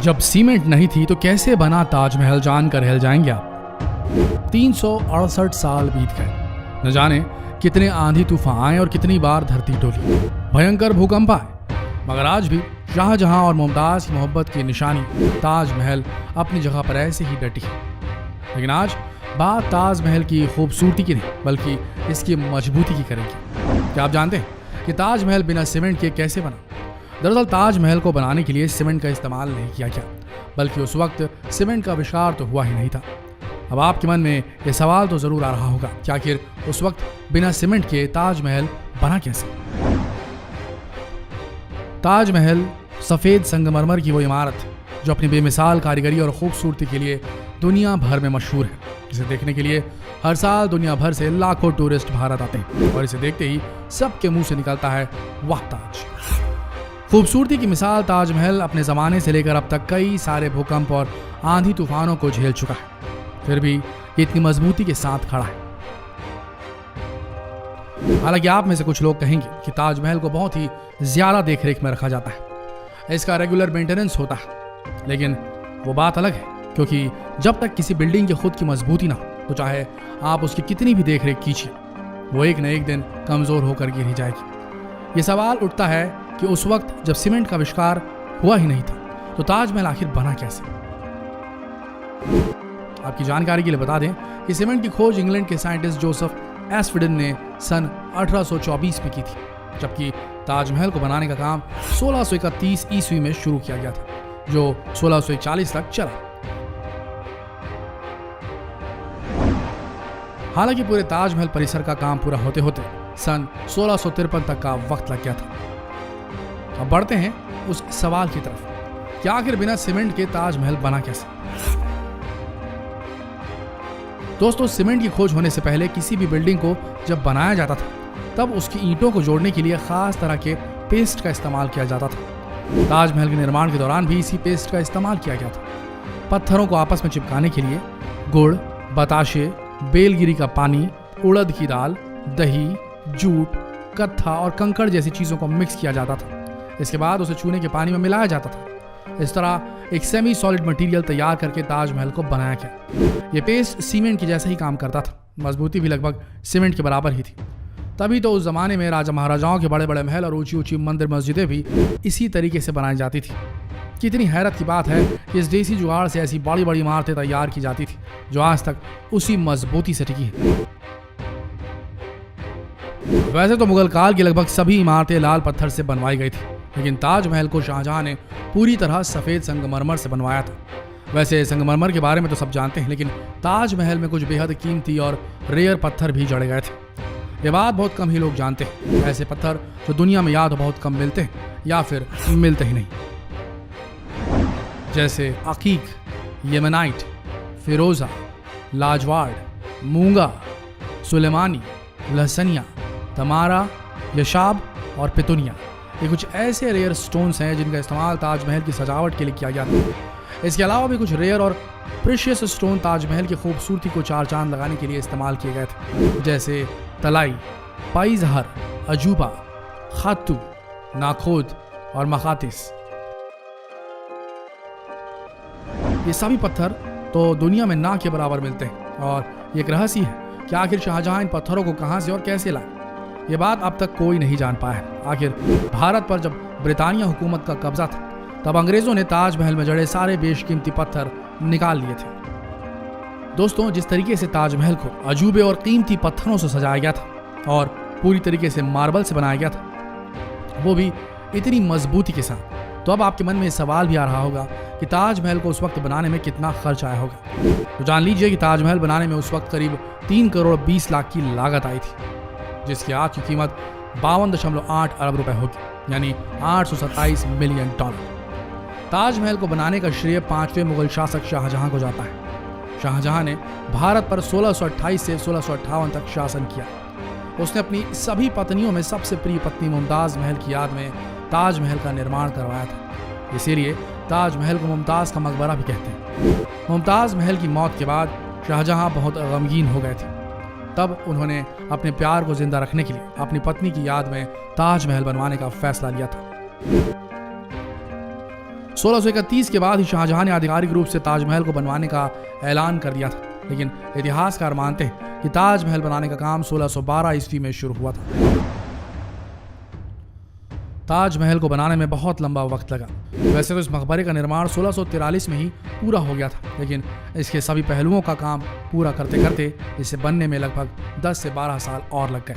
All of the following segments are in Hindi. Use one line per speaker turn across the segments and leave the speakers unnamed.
जब सीमेंट नहीं थी तो कैसे बना ताजमहल जानकर हिल जाएंगे आप। 368 साल बीत गए, न जाने कितने आंधी तूफान आए और कितनी बार धरती डोली, भयंकर भूकंप आए, मगर आज भी शाहजहां और मुमताज की मोहब्बत की निशानी ताजमहल अपनी जगह पर ऐसे ही डटी है। लेकिन आज बात ताजमहल की खूबसूरती की नहीं बल्कि इसकी मजबूती की करेंगे। क्या आप जानते हैं कि ताजमहल बिना सीमेंट के कैसे बना? दरअसल ताजमहल को बनाने के लिए सीमेंट का इस्तेमाल नहीं किया गया, बल्कि उस वक्त सीमेंट का आविष्कार तो हुआ ही नहीं था। अब आपके मन में यह सवाल तो जरूर आ रहा होगा कि आखिर उस वक्त बिना सीमेंट के ताजमहल बना कैसे? ताजमहल सफेद संगमरमर की वो इमारत जो अपनी बेमिसाल कारीगरी और खूबसूरती के लिए दुनिया भर में मशहूर है, जिसे देखने के लिए हर साल दुनिया भर से लाखों टूरिस्ट भारत आते हैं और इसे देखते ही सबके मुंह से निकलता है वाह ताज। खूबसूरती की मिसाल ताजमहल अपने ज़माने से लेकर अब तक कई सारे भूकंप और आंधी तूफानों को झेल चुका है, फिर भी इतनी मजबूती के साथ खड़ा है। हालांकि आप में से कुछ लोग कहेंगे कि ताजमहल को बहुत ही ज्यादा देखरेख में रखा जाता है, इसका रेगुलर मेंटेनेंस होता है, लेकिन वो बात अलग है, क्योंकि जब तक किसी बिल्डिंग की खुद की मजबूती ना हो तो चाहे आप उसकी कितनी भी देखरेख कीजिए, वो एक न एक दिन कमजोर होकर गिर ही जाएगी। ये सवाल उठता है कि उस वक्त जब सीमेंट का आविष्कार हुआ ही नहीं था तो ताजमहल आखिर बना कैसे? आपकी जानकारी के लिए बता दें कि सीमेंट की खोज इंग्लैंड के साइंटिस्ट जोसेफ एस्फिडन ने सन 1824 में की थी, जबकि ताजमहल को बनाने का काम 1631 ईस्वी में शुरू किया गया था, जो 1641 तक चला। हालांकि पूरे ताजमहल परिसर का काम पूरा होते होते सन 1653 तक का वक्त लग गया था। अब बढ़ते हैं उस सवाल की तरफ कि आखिर बिना सीमेंट के ताजमहल बना कैसे? दोस्तों, सीमेंट की खोज होने से पहले किसी भी बिल्डिंग को जब बनाया जाता था तब उसकी ईंटों को जोड़ने के लिए खास तरह के पेस्ट का इस्तेमाल किया जाता था। ताजमहल के निर्माण के दौरान भी इसी पेस्ट का इस्तेमाल किया गया था। पत्थरों को आपस में चिपकाने के लिए गुड़, बताशे, बेलगिरी का पानी, उड़द की दाल, दही, जूट, कत्था और कंकड़ जैसी चीजों को मिक्स किया जाता था। इसके बाद उसे चूने के पानी में मिलाया जाता था। इस तरह एक सेमी सॉलिड मटेरियल तैयार करके ताजमहल को बनाया गया। ये पेस्ट सीमेंट की जैसा ही काम करता था, मजबूती भी लगभग सीमेंट के बराबर ही थी। तभी तो उस जमाने में राजा महाराजाओं के बड़े बड़े महल और ऊंची ऊंची मंदिर मस्जिदें भी इसी तरीके से बनाई जाती थी। कितनी हैरत की बात है कि इस देसी जुगाड़ से ऐसी बड़ी बड़ी इमारतें तैयार की जाती थी जो आज तक उसी मजबूती से टिकी है। वैसे तो मुगल काल की लगभग सभी इमारतें लाल पत्थर से बनवाई गई थी, लेकिन ताजमहल को शाहजहां ने पूरी तरह सफेद संगमरमर से बनवाया था। वैसे संगमरमर के बारे में तो सब जानते हैं, लेकिन ताजमहल में कुछ बेहद कीमती और रेयर पत्थर भी जड़े गए थे। ये बात बहुत कम ही लोग जानते हैं। ऐसे पत्थर जो दुनिया में या तो बहुत कम मिलते हैं या फिर मिलते ही नहीं, जैसे अकीक, येमेनाइट, फिरोजा, लाजवाड़, मूंगा, सुलेमानी, लहसनिया, तमारा, यशाब और पितुनिया। ये कुछ ऐसे रेयर स्टोन्स हैं जिनका इस्तेमाल ताजमहल की सजावट के लिए किया गया था। इसके अलावा भी कुछ रेयर और प्रेशियस स्टोन ताजमहल की खूबसूरती को चार चांद लगाने के लिए इस्तेमाल किए गए थे, जैसे तलाई, पाइजहर, अजूबा, खातू, नाखोद और मखातिस। ये सभी पत्थर तो दुनिया में ना के बराबर मिलते हैं और ये एक रहस्य है कि आखिर शाहजहां इन पत्थरों को कहां से और कैसे लाए। ये बात अब तक कोई नहीं जान पाया है। आखिर भारत पर जब ब्रिटानिया हुकूमत का कब्जा था तब अंग्रेजों ने ताजमहल में जड़े सारे बेशकीमती पत्थर निकाल लिए थे। दोस्तों, जिस तरीके से ताजमहल को अजूबे और कीमती पत्थरों से सजाया गया था और पूरी तरीके से मार्बल से बनाया गया था, वो भी इतनी मजबूती के साथ, तो अब आपके मन में सवाल भी आ रहा होगा कि ताजमहल को उस वक्त बनाने में कितना खर्च आया होगा। तो जान लीजिए कि ताजमहल बनाने में उस वक्त करीब 3 करोड़ 20 लाख की लागत आई थी, जिसकी आज की कीमत 52.8 अरब रुपए होगी, यानी 827 मिलियन डॉलर। ताजमहल को बनाने का श्रेय 5वें मुगल शासक शाहजहां को जाता है। शाहजहां ने भारत पर 1628 से 1658 तक शासन किया। उसने अपनी सभी पत्नियों में सबसे प्रिय पत्नी मुमताज महल की याद में ताजमहल का निर्माण करवाया था। इसीलिए ताजमहल को मुमताज का मकबरा भी कहते हैं। मुमताज महल की मौत के बाद शाहजहां बहुत गमगीन हो गए थे। तब उन्होंने अपने प्यार को जिंदा रखने के लिए अपनी पत्नी की याद में ताजमहल बनवाने का फैसला लिया था। 1631 के बाद ही शाहजहां ने आधिकारिक रूप से ताजमहल को बनवाने का ऐलान कर दिया था, लेकिन इतिहासकार मानते हैं कि ताजमहल बनाने का काम 1612 ईस्वी में शुरू हुआ था। ताजमहल को बनाने में बहुत लंबा वक्त लगा। वैसे तो इस मकबरे का निर्माण 1643 में ही पूरा हो गया था, लेकिन इसके सभी पहलुओं का काम पूरा करते करते इसे बनने में लगभग 10 से 12 साल और लग गए।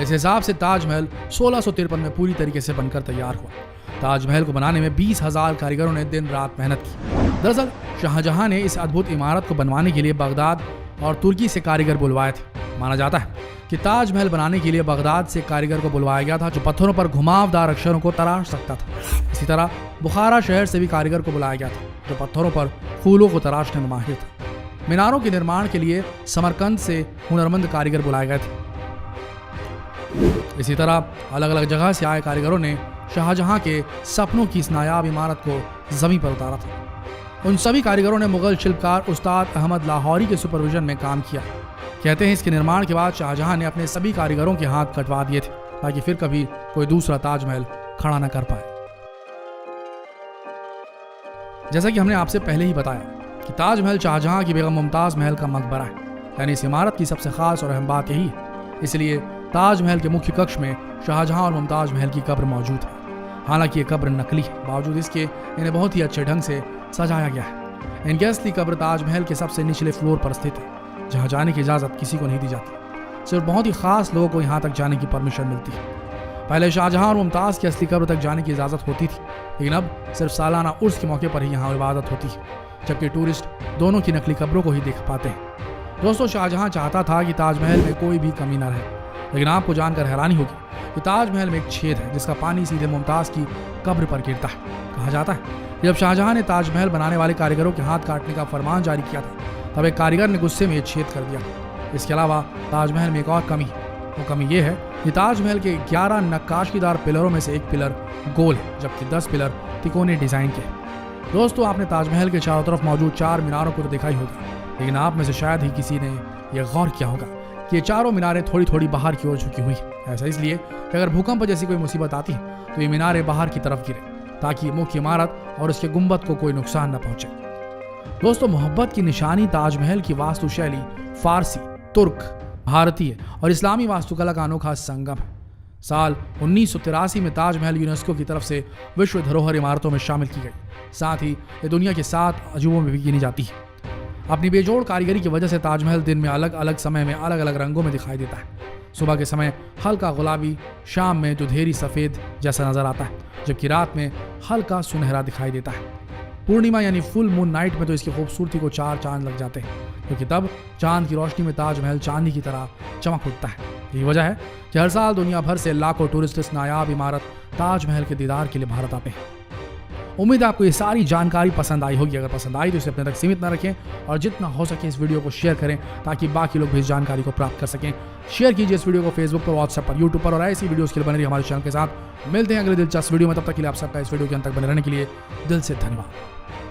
इस हिसाब से ताजमहल 1653 में पूरी तरीके से बनकर तैयार हुआ। ताजमहल को बनाने में 20,000 कारीगरों ने दिन रात मेहनत की। दरअसल शाहजहां ने इस अद्भुत इमारत को बनवाने के लिए बगदाद और तुर्की से कारीगर बुलवाए थे। माना जाता है कि ताजमहल बनाने के लिए बगदाद से कारीगर को बुलवाया गया था जो पत्थरों पर घुमावदार अक्षरों को तराश सकता था। इसी तरह बुखारा शहर से भी कारीगर को बुलाया गया था जो पत्थरों पर फूलों को तराशने में माहिर था। मीनारों के निर्माण के लिए समरकंद से हुनरमंद कारीगर बुलाए गए थे। इसी तरह अलग अलग जगह से आए कारीगरों ने शाहजहां के सपनों की इस नायाब इमारत को जमीन पर उतारा था। उन सभी कारीगरों ने मुगल शिल्पकार उस्ताद अहमद लाहौरी के सुपरविजन में काम किया। कहते हैं इसके निर्माण के बाद शाहजहां ने अपने सभी कारीगरों के हाथ कटवा दिए थे ताकि फिर कभी कोई दूसरा ताजमहल खड़ा न कर पाए। जैसा कि हमने आपसे पहले ही बताया कि ताजमहल शाहजहां की बेगम मुमताज महल का मकबरा है, यानी इस इमारत की सबसे खास और अहम बात यही है। इसलिए ताजमहल के मुख्य कक्ष में शाहजहां और मुमताज महल की कब्र मौजूद है। हालांकि ये कब्र नकली है, बावजूद इसके इन्हें बहुत ही अच्छे ढंग से सजाया गया है। इनकी असली कब्र ताजमहल के सबसे निचले फ्लोर पर स्थित है, जहां जाने की इजाजत किसी को नहीं दी जाती। सिर्फ बहुत ही खास लोगों को यहाँ तक जाने की परमिशन मिलती है। पहले शाहजहां और मुमताज की असली कब्र तक जाने की इजाजत होती थी, लेकिन अब सिर्फ सालाना उर्स के मौके पर ही यहाँ इबादत होती है, जबकि टूरिस्ट दोनों की नकली कब्रों को ही देख पाते हैं। दोस्तों, शाहजहां चाहता था कि ताजमहल में कोई भी कमी न रहे, लेकिन आपको जानकर हैरानी होगी कि ताजमहल में एक छेद है जिसका पानी सीधे मुमताज की कब्र पर गिरता है। कहा जाता है जब शाहजहां ने ताजमहल बनाने वाले कारीगरों के हाथ काटने का फरमान जारी किया था, तब एक कारीगर ने गुस्से में ये छेद कर दिया। इसके अलावा ताजमहल में एक और कमी है। वो कमी ये है कि ताजमहल के 11 नक्काशीदार पिलरों में से एक पिलर गोल है, जबकि 10 पिलर तिकोने डिजाइन के हैं। दोस्तों, आपने ताजमहल के चारों तरफ मौजूद 4 मीनारों को तो देखा ही होगा, लेकिन आप में से शायद ही किसी ने यह गौर किया होगा कि ये चारों मीनारें थोड़ी थोड़ी बाहर की ओर झुकी हुई है। ऐसा इसलिए कि अगर भूकंप जैसी कोई मुसीबत आती है तो ये मीनारें बाहर की तरफ गिरे, ताकि मुख्य इमारत और उसके गुंबद को कोई नुकसान न पहुंचे। दोस्तों, मोहब्बत की निशानी ताजमहल की वास्तुशैली फारसी, तुर्क, भारतीय और इस्लामी वास्तुकला का अनोखा संगम है। साल 1983 में ताजमहल यूनेस्को की तरफ से विश्व धरोहर इमारतों में शामिल की गई। साथ ही ये दुनिया के 7 अजूबों में भी गिनी जाती है। अपनी बेजोड़ कारीगरी की वजह से ताजमहल दिन में अलग अलग समय में अलग अलग रंगों में दिखाई देता है। सुबह के समय हल्का गुलाबी, शाम में दुधेरी सफ़ेद जैसा नजर आता है, जबकि रात में हल्का सुनहरा दिखाई देता है। पूर्णिमा यानी फुल मून नाइट में तो इसकी खूबसूरती को 4 चांद लग जाते हैं, क्योंकि तब चांद की रोशनी में ताजमहल चांदी की तरह चमक उठता है। यही वजह है कि हर साल दुनिया भर से लाखों टूरिस्ट इस नायाब इमारत ताजमहल के दीदार के लिए भारत आते हैं। उम्मीद है आपको ये सारी जानकारी पसंद आई होगी। अगर पसंद आई तो इसे अपने तक सीमित न रखें और जितना हो सके इस वीडियो को शेयर करें ताकि बाकी लोग भी इस जानकारी को प्राप्त कर सकें। शेयर कीजिए इस वीडियो को फेसबुक पर, व्हाट्सएप पर, यूट्यूब पर और ऐसी वीडियोस के लिए बने रहिए हमारे चैनल के साथ। मिलते हैं अगले दिलचस्प वीडियो में, तब तक के लिए आप सबका इस वीडियो के अंत तक बने रहने के लिए दिल से धन्यवाद।